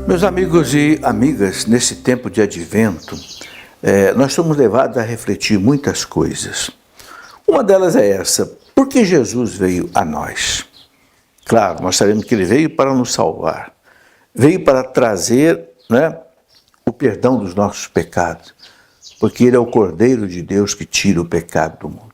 Meus amigos e amigas, nesse tempo de advento, nós somos levados a refletir muitas coisas. Uma delas é essa: por que Jesus veio a nós? Claro, nós sabemos que ele veio para nos salvar, veio para trazer, o perdão dos nossos pecados, porque ele é o Cordeiro de Deus que tira o pecado do mundo.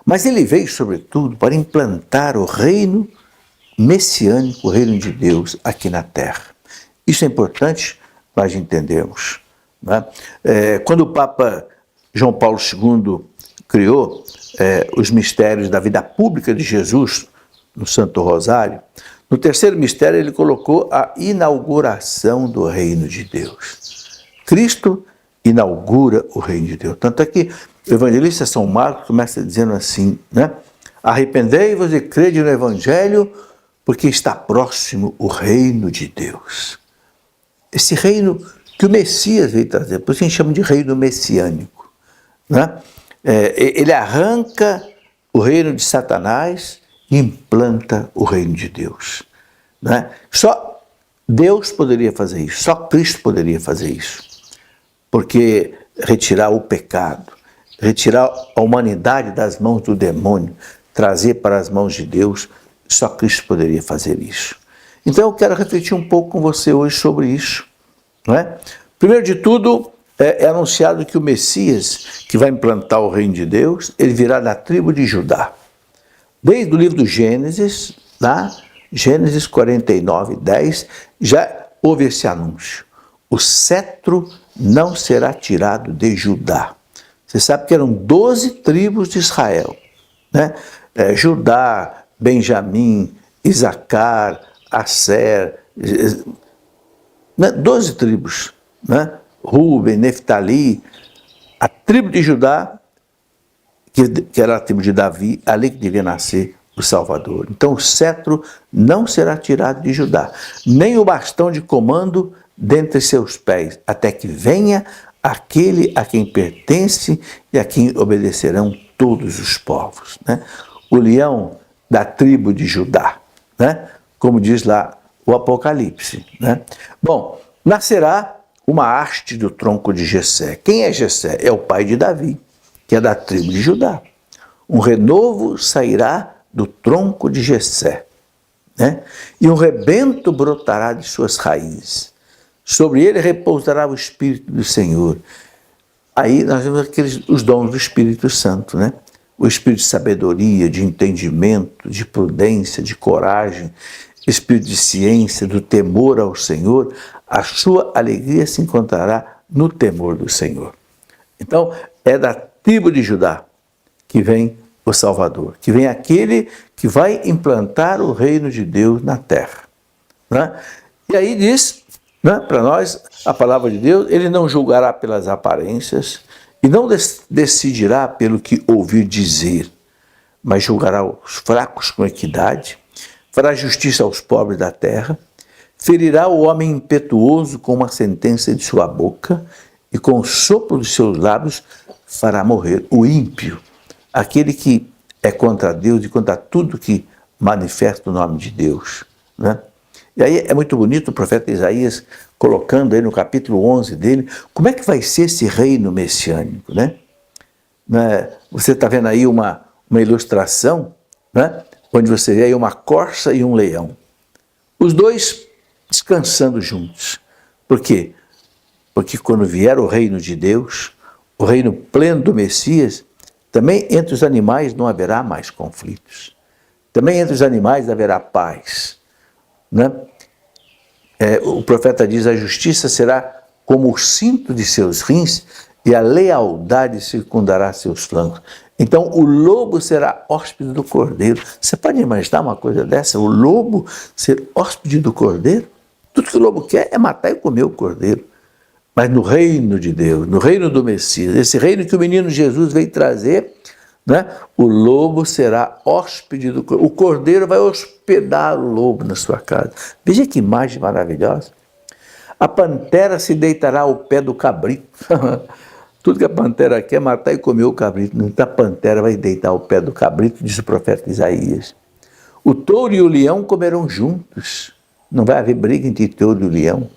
Mas ele veio, sobretudo, para implantar o reino messiânico, o reino de Deus aqui na terra. Isso é importante nós entendermos. Quando o Papa João Paulo II criou os mistérios da vida pública de Jesus no Santo Rosário, no terceiro mistério ele colocou a inauguração do reino de Deus. Cristo inaugura o reino de Deus. Tanto é que o evangelista São Marcos começa dizendo assim, arrependei-vos e crede no Evangelho, porque está próximo o reino de Deus. Esse reino que o Messias veio trazer, por isso a gente chama de reino messiânico. Ele arranca o reino de Satanás e implanta o reino de Deus. Só Deus poderia fazer isso, só Cristo poderia fazer isso. Porque retirar o pecado, retirar a humanidade das mãos do demônio, trazer para as mãos de Deus, só Cristo poderia fazer isso. Então eu quero refletir um pouco com você hoje sobre isso. Primeiro de tudo, é anunciado que o Messias, que vai implantar o reino de Deus, ele virá da tribo de Judá. Desde o livro do Gênesis, Gênesis 49, 10, já houve esse anúncio. O cetro não será tirado de Judá. Você sabe que eram 12 tribos de Israel. Judá, Benjamim, Isacar, Asser, 12 tribos. Rúben, Neftali, a tribo de Judá, que era a tribo de Davi, ali que devia nascer o Salvador. Então o cetro não será tirado de Judá, nem o bastão de comando dentre seus pés, até que venha aquele a quem pertence e a quem obedecerão todos os povos. O leão da tribo de Judá, como diz lá o Apocalipse. Bom, nascerá uma haste do tronco de Jessé. Quem é Jessé? É o pai de Davi, que é da tribo de Judá. Um renovo sairá do tronco de Jessé, e um rebento brotará de suas raízes. Sobre ele repousará o Espírito do Senhor. Aí nós vemos os dons do Espírito Santo, o Espírito de sabedoria, de entendimento, de prudência, de coragem, Espírito de ciência, do temor ao Senhor. A sua alegria se encontrará no temor do Senhor. Então, é da tribo de Judá que vem o Salvador, que vem aquele que vai implantar o reino de Deus na terra. E aí diz, para nós, a palavra de Deus, ele não julgará pelas aparências e não decidirá pelo que ouvir dizer, mas julgará os fracos com equidade, fará justiça aos pobres da terra, ferirá o homem impetuoso com uma sentença de sua boca e com o sopro dos seus lábios fará morrer o ímpio, aquele que é contra Deus e contra tudo que manifesta o nome de Deus. E aí é muito bonito o profeta Isaías colocando aí no capítulo 11 dele, como é que vai ser esse reino messiânico, Você está vendo aí uma ilustração, onde você vê aí uma corça e um leão. Os dois descansando juntos. Por quê? Porque quando vier o reino de Deus, o reino pleno do Messias, também entre os animais não haverá mais conflitos. Também entre os animais haverá paz. O profeta diz: a justiça será como o cinto de seus rins e a lealdade circundará seus flancos. Então o lobo será hóspede do cordeiro. Você pode imaginar uma coisa dessa? O lobo ser hóspede do cordeiro? Tudo que o lobo quer é matar e comer o cordeiro. Mas no reino de Deus, no reino do Messias, esse reino que o menino Jesus veio trazer, o lobo será hóspede do cordeiro. O cordeiro vai hospedar o lobo na sua casa. Veja que imagem maravilhosa. A pantera se deitará ao pé do cabrito. Tudo que a pantera quer é matar e comer o cabrito. Então a pantera vai deitar ao pé do cabrito, diz o profeta Isaías. O touro e o leão comerão juntos. Não vai haver briga entre touro e o leão.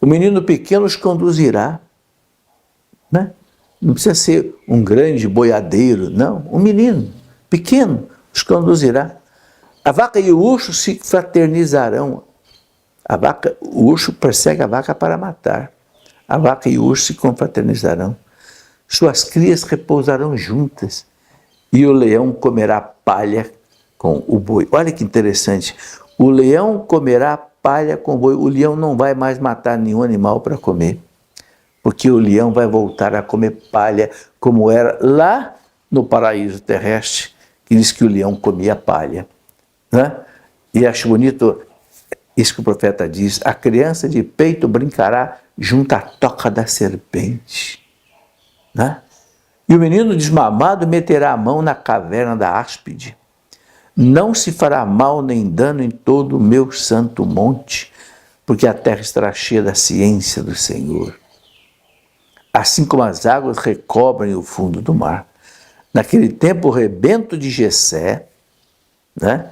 O menino pequeno os conduzirá. Né? Não precisa ser um grande boiadeiro, não. Um menino pequeno os conduzirá. A vaca e o urso se fraternizarão. O urso persegue a vaca para matar. A vaca e o urso se confraternizarão. Suas crias repousarão juntas. E o leão comerá palha com o boi. Olha que interessante. O leão comerá palha com o boi. O leão não vai mais matar nenhum animal para comer. Porque o leão vai voltar a comer palha, como era lá no paraíso terrestre, que diz que o leão comia palha. Né? E acho bonito isso que o profeta diz: a criança de peito brincará junto à toca da serpente. Né? E o menino desmamado meterá a mão na caverna da áspide. Não se fará mal nem dano em todo o meu santo monte, porque a terra estará cheia da ciência do Senhor. Assim como as águas recobrem o fundo do mar. Naquele tempo, o rebento de Jessé, né,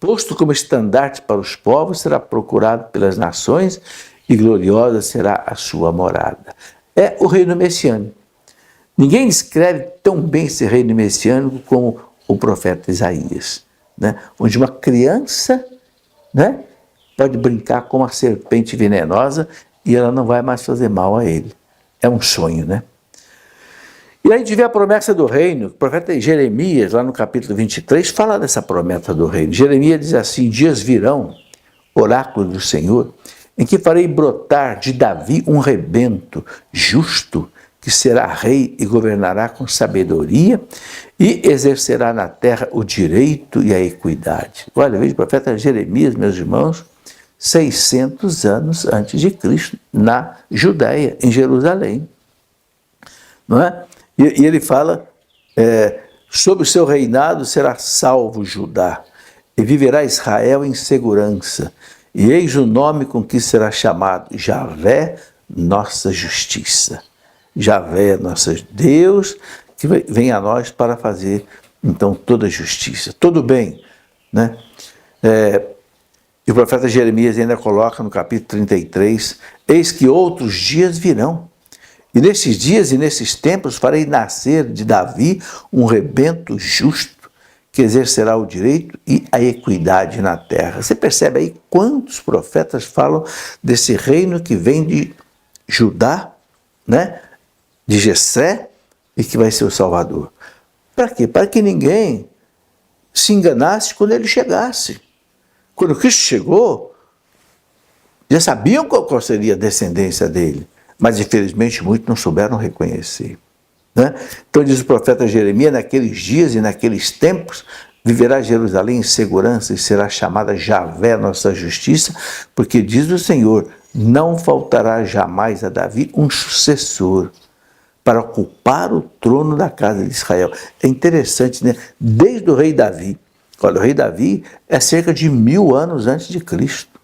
posto como estandarte para os povos, será procurado pelas nações e gloriosa será a sua morada. É o reino messiânico. Ninguém descreve tão bem esse reino messiânico como o profeta Isaías, né, onde uma criança, né, pode brincar com uma serpente venenosa e ela não vai mais fazer mal a ele. É um sonho, né? E aí a gente vê a promessa do reino. O profeta Jeremias, lá no capítulo 23, fala dessa promessa do reino. Jeremias diz assim: dias virão, oráculo do Senhor, em que farei brotar de Davi um rebento justo, que será rei e governará com sabedoria e exercerá na terra o direito e a equidade. Olha, veja o profeta Jeremias, meus irmãos, 600 anos antes de Cristo, na Judéia, em Jerusalém. Não é? E ele fala, sobre o seu reinado será salvo Judá, e viverá Israel em segurança. E eis o nome com que será chamado: Javé, nossa justiça. Javé, nosso Deus, que vem a nós para fazer, então, toda a justiça, todo bem. Né? E o profeta Jeremias ainda coloca no capítulo 33, eis que outros dias virão, e nesses dias e nesses tempos farei nascer de Davi um rebento justo, que exercerá o direito e a equidade na terra. Você percebe aí quantos profetas falam desse reino que vem de Judá, né? De Jessé, e que vai ser o Salvador. Para quê? Para que ninguém se enganasse quando ele chegasse. Quando Cristo chegou, já sabiam qual seria a descendência dele, mas infelizmente muitos não souberam reconhecer. Né? Então diz o profeta Jeremias: naqueles dias e naqueles tempos viverá Jerusalém em segurança e será chamada Javé, nossa justiça, porque diz o Senhor: não faltará jamais a Davi um sucessor para ocupar o trono da casa de Israel. É interessante, né? Desde o rei Davi. Olha, o rei Davi é cerca de 1000 anos antes de Cristo.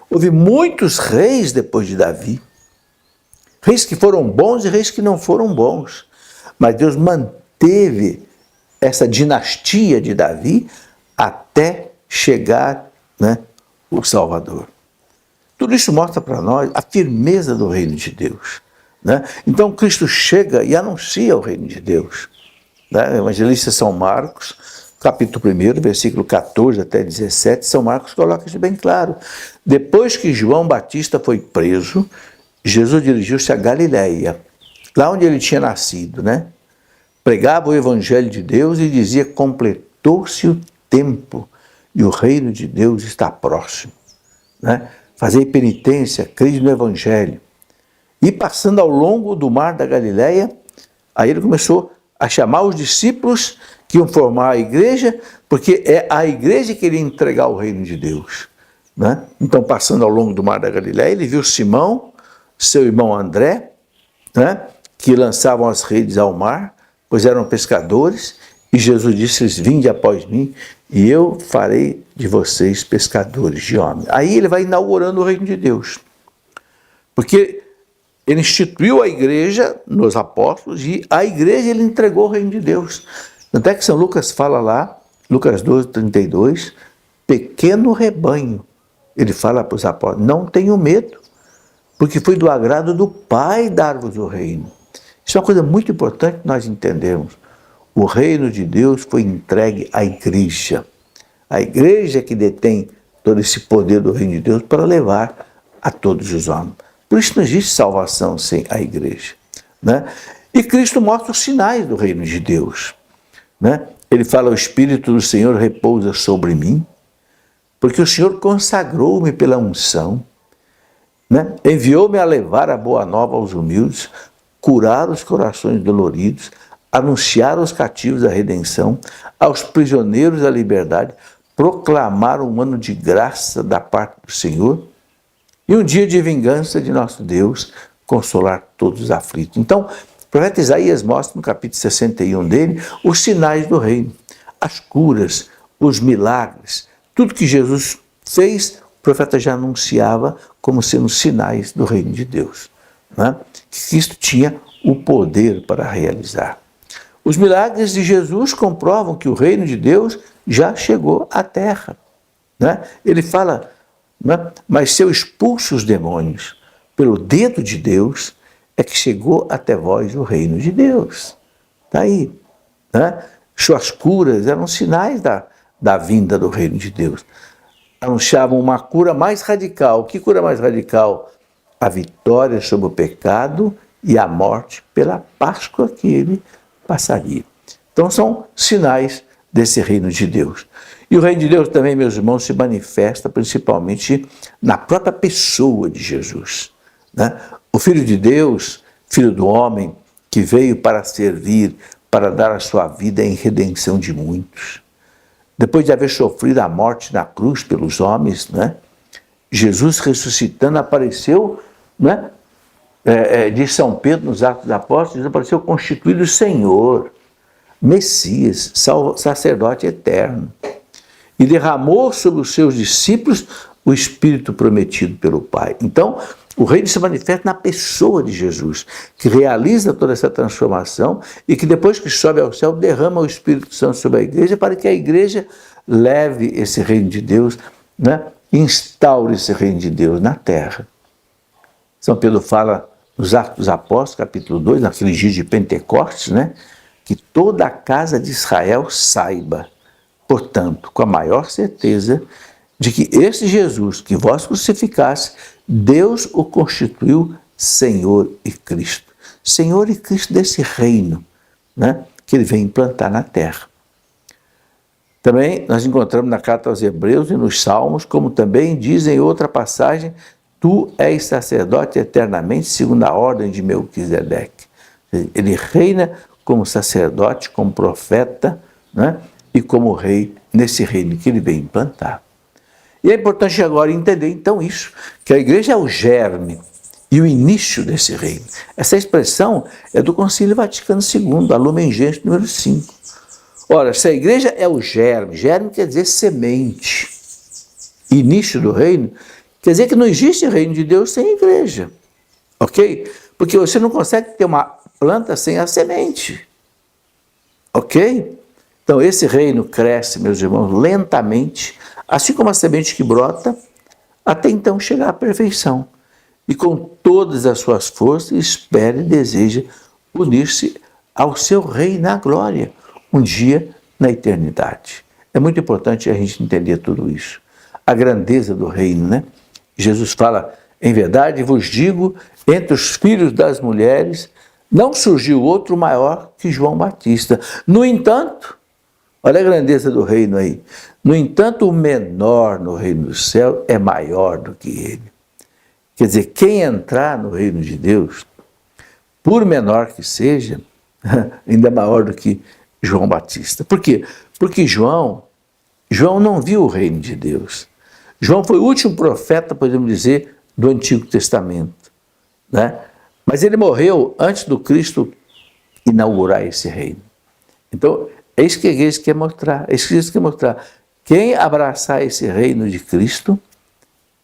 Houve muitos reis depois de Davi. Reis que foram bons e reis que não foram bons. Mas Deus manteve essa dinastia de Davi até chegar, né, o Salvador. Tudo isso mostra para nós a firmeza do reino de Deus. Né? Então Cristo chega e anuncia o reino de Deus. Né? O evangelista São Marcos, capítulo 1, versículo 14 até 17, São Marcos coloca isso bem claro. Depois que João Batista foi preso, Jesus dirigiu-se a Galiléia, lá onde ele tinha nascido, né? Pregava o evangelho de Deus e dizia: completou-se o tempo e o reino de Deus está próximo. Né? Fazei penitência, crede no evangelho. E passando ao longo do mar da Galiléia, aí ele começou a chamar os discípulos que iam formar a igreja, porque é a igreja que ele ia entregar o reino de Deus. Né? Então, passando ao longo do mar da Galiléia, ele viu Simão, seu irmão André, né, que lançavam as redes ao mar, pois eram pescadores, e Jesus disse-lhes: vinde após mim, e eu farei de vocês pescadores de homens. Aí ele vai inaugurando o reino de Deus, porque ele instituiu a igreja nos apóstolos, e a igreja ele entregou o reino de Deus. Tanto é que São Lucas fala lá, Lucas 12, 32, pequeno rebanho. Ele fala para os apóstolos: não tenham medo, porque foi do agrado do Pai dar-vos o reino. Isso é uma coisa muito importante que nós entendemos. O reino de Deus foi entregue à igreja. A igreja é que detém todo esse poder do reino de Deus para levar a todos os homens. Por isso não existe salvação sem a igreja, né? E Cristo mostra os sinais do reino de Deus, né? Ele fala: o Espírito do Senhor repousa sobre mim, porque o Senhor consagrou-me pela unção, né? Enviou-me a levar a boa nova aos humildes, curar os corações doloridos, anunciar aos cativos a redenção, aos prisioneiros a liberdade, proclamar um ano de graça da parte do Senhor e um dia de vingança de nosso Deus, consolar todos os aflitos. Então, o profeta Isaías mostra no capítulo 61 dele os sinais do reino, as curas, os milagres, tudo que Jesus fez, o profeta já anunciava como sendo sinais do reino de Deus, né? Que Cristo tinha o poder para realizar. Os milagres de Jesus comprovam que o reino de Deus já chegou à terra, né? Ele fala, né? Mas se eu expulso os demônios pelo dedo de Deus, é que chegou até vós o reino de Deus. Está aí, né? Suas curas eram sinais da vinda do reino de Deus. Anunciavam uma cura mais radical. Que cura mais radical? A vitória sobre o pecado e a morte pela Páscoa que ele passaria. Então são sinais desse reino de Deus. E o reino de Deus também, meus irmãos, se manifesta principalmente na própria pessoa de Jesus, né? O Filho de Deus, Filho do homem, que veio para servir, para dar a sua vida em redenção de muitos. Depois de haver sofrido a morte na cruz pelos homens, né? Jesus ressuscitando apareceu, né? Diz São Pedro nos Atos dos Apóstolos, Jesus apareceu constituído Senhor, Messias, sacerdote eterno, e derramou sobre os seus discípulos o Espírito prometido pelo Pai. Então, o reino se manifesta na pessoa de Jesus, que realiza toda essa transformação e que depois que sobe ao céu, derrama o Espírito Santo sobre a igreja para que a igreja leve esse reino de Deus, né? Instaure esse reino de Deus na terra. São Pedro fala nos Atos dos Apóstolos, capítulo 2, naquele dia de Pentecostes, né? Que toda a casa de Israel saiba, portanto, com a maior certeza, de que esse Jesus que vós crucificaste, Deus o constituiu Senhor e Cristo. Senhor e Cristo desse reino, né? Que ele vem implantar na terra. Também nós encontramos na carta aos Hebreus e nos Salmos, como também diz em outra passagem, tu és sacerdote eternamente, segundo a ordem de Melquisedeque. Ele reina como sacerdote, como profeta, né? E como rei nesse reino que ele vem implantar. E é importante agora entender então isso, que a igreja é o germe e o início desse reino. Essa expressão é do Concílio Vaticano II, a Lumen Gentium número 5. Ora, se a igreja é o germe, germe quer dizer semente, início do reino, quer dizer que não existe reino de Deus sem igreja, ok? Porque você não consegue ter uma planta sem a semente, ok? Então esse reino cresce, meus irmãos, lentamente, assim como a semente que brota, até então chegar à perfeição. E com todas as suas forças, espera e deseja unir-se ao seu rei na glória, um dia na eternidade. É muito importante a gente entender tudo isso. A grandeza do reino, né? Jesus fala, em verdade vos digo, entre os filhos das mulheres, não surgiu outro maior que João Batista. No entanto, olha a grandeza do reino aí. No entanto, o menor no reino do céu é maior do que ele. Quer dizer, quem entrar no reino de Deus, por menor que seja, ainda é maior do que João Batista. Por quê? Porque João não viu o reino de Deus. João foi o último profeta, podemos dizer, do Antigo Testamento, né? Mas ele morreu antes do Cristo inaugurar esse reino. Então, é isso que a igreja quer mostrar. É isso que a igreja quer mostrar. Quem abraçar esse reino de Cristo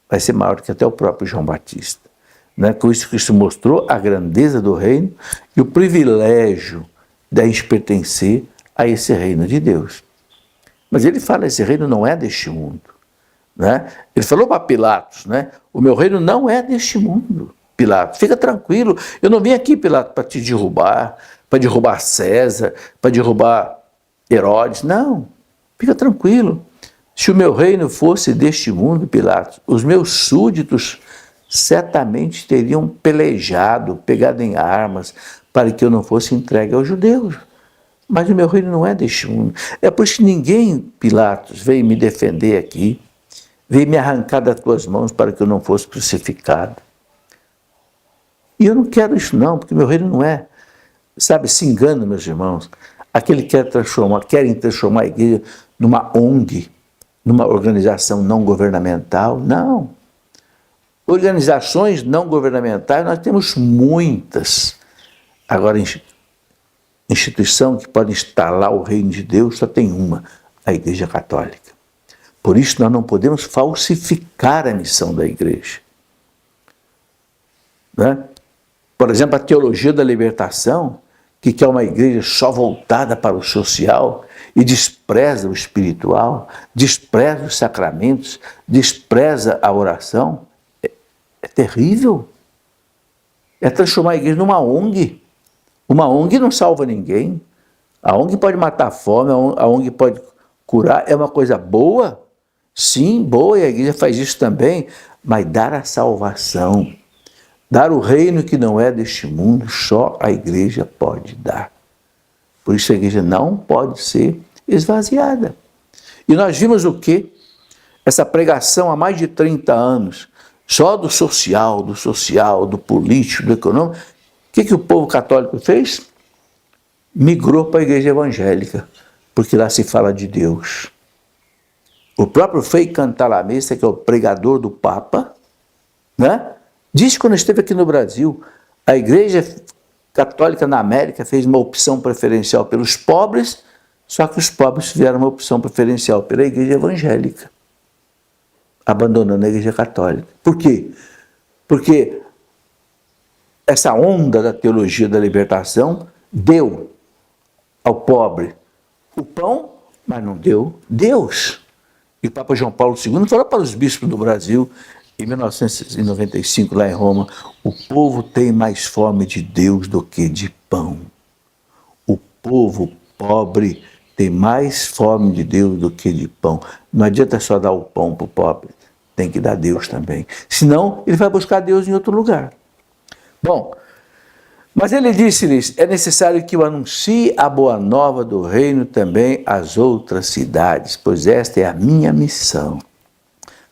vai ser maior do que até o próprio João Batista, né? Com isso, Cristo mostrou a grandeza do reino e o privilégio de a gente pertencer a esse reino de Deus. Mas ele fala, esse reino não é deste mundo, né? Ele falou para Pilatos, né? O meu reino não é deste mundo. Pilatos. Fica tranquilo, eu não vim aqui, Pilatos, para te derrubar, para derrubar César, para derrubar Herodes. Não, fica tranquilo. Se o meu reino fosse deste mundo, Pilatos, os meus súditos certamente teriam pelejado, pegado em armas, para que eu não fosse entregue aos judeus. Mas o meu reino não é deste mundo. É por isso que ninguém, Pilatos, veio me defender aqui, veio me arrancar das tuas mãos para que eu não fosse crucificado. E eu não quero isso não, porque meu reino não é. Sabe, se engana, meus irmãos. Aquele que querem transformar a igreja numa ONG, numa organização não governamental. Não. Organizações não governamentais nós temos muitas. Agora, instituição que pode instalar o reino de Deus só tem uma, a Igreja Católica. Por isso nós não podemos falsificar a missão da igreja. Né? Por exemplo, a teologia da libertação, que quer uma igreja só voltada para o social e despreza o espiritual, despreza os sacramentos, despreza a oração, é terrível. É transformar a igreja numa ONG. Uma ONG não salva ninguém. A ONG pode matar a fome, a ONG pode curar, é uma coisa boa. Sim, boa, e a igreja faz isso também, mas dar a salvação, dar o reino que não é deste mundo, só a igreja pode dar. Por isso a igreja não pode ser esvaziada. E nós vimos o quê? Essa pregação há mais de 30 anos, só do social, do político, do econômico. O que o povo católico fez? Migrou para a igreja evangélica, porque lá se fala de Deus. O próprio Frei Cantalamessa, que é o pregador do Papa, né, disse quando esteve aqui no Brasil, a igreja católica na América fez uma opção preferencial pelos pobres, só que os pobres fizeram uma opção preferencial pela igreja evangélica, abandonando a igreja católica. Por quê? Porque essa onda da teologia da libertação deu ao pobre o pão, mas não deu Deus. E o Papa João Paulo II falou para os bispos do Brasil, em 1995, lá em Roma, o povo tem mais fome de Deus do que de pão. O povo pobre tem mais fome de Deus do que de pão. Não adianta só dar o pão para o pobre, tem que dar Deus também. Senão, ele vai buscar Deus em outro lugar. Bom, mas ele disse-lhes, é necessário que eu anuncie a boa nova do reino também às outras cidades, pois esta é a minha missão.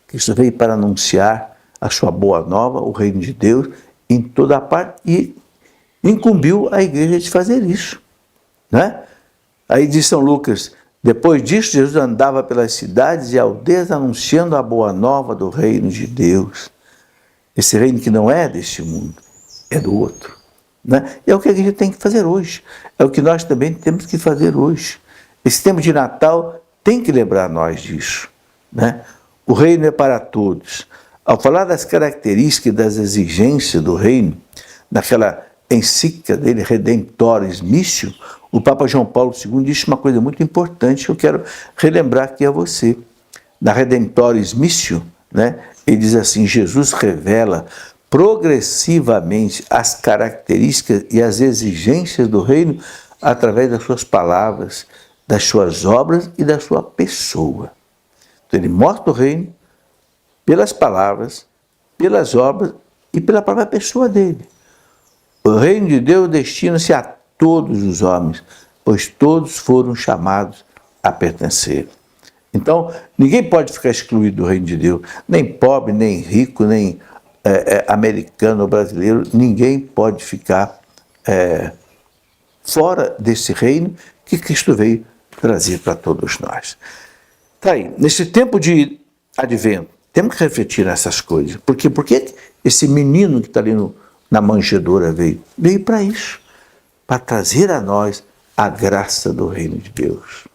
Cristo veio para anunciar a sua boa nova, o reino de Deus, em toda a parte, e incumbiu a igreja de fazer isso. Né? Aí diz São Lucas, depois disso Jesus andava pelas cidades e aldeias anunciando a boa nova do reino de Deus. Esse reino que não é deste mundo, é do outro. Né? É o que a igreja tem que fazer hoje. É o que nós também temos que fazer hoje. Esse tempo de Natal tem que lembrar nós disso. Né? O reino é para todos. Ao falar das características e das exigências do reino, naquela encíclica dele, Redemptoris Missio, o Papa João Paulo II disse uma coisa muito importante que eu quero relembrar aqui a você. Na Redemptoris Missio, né, ele diz assim, Jesus revela progressivamente as características e as exigências do reino através das suas palavras, das suas obras e da sua pessoa. Então ele mostra o reino pelas palavras, pelas obras e pela própria pessoa dele. O reino de Deus destina-se a todos os homens, pois todos foram chamados a pertencer. Então, ninguém pode ficar excluído do reino de Deus, nem pobre, nem rico, nem americano ou brasileiro, ninguém pode ficar fora desse reino que Cristo veio trazer para todos nós. Tá aí, nesse tempo de advento, temos que refletir nessas coisas. Por que esse menino que está ali na manjedoura veio? Veio para isso, para trazer a nós a graça do reino de Deus.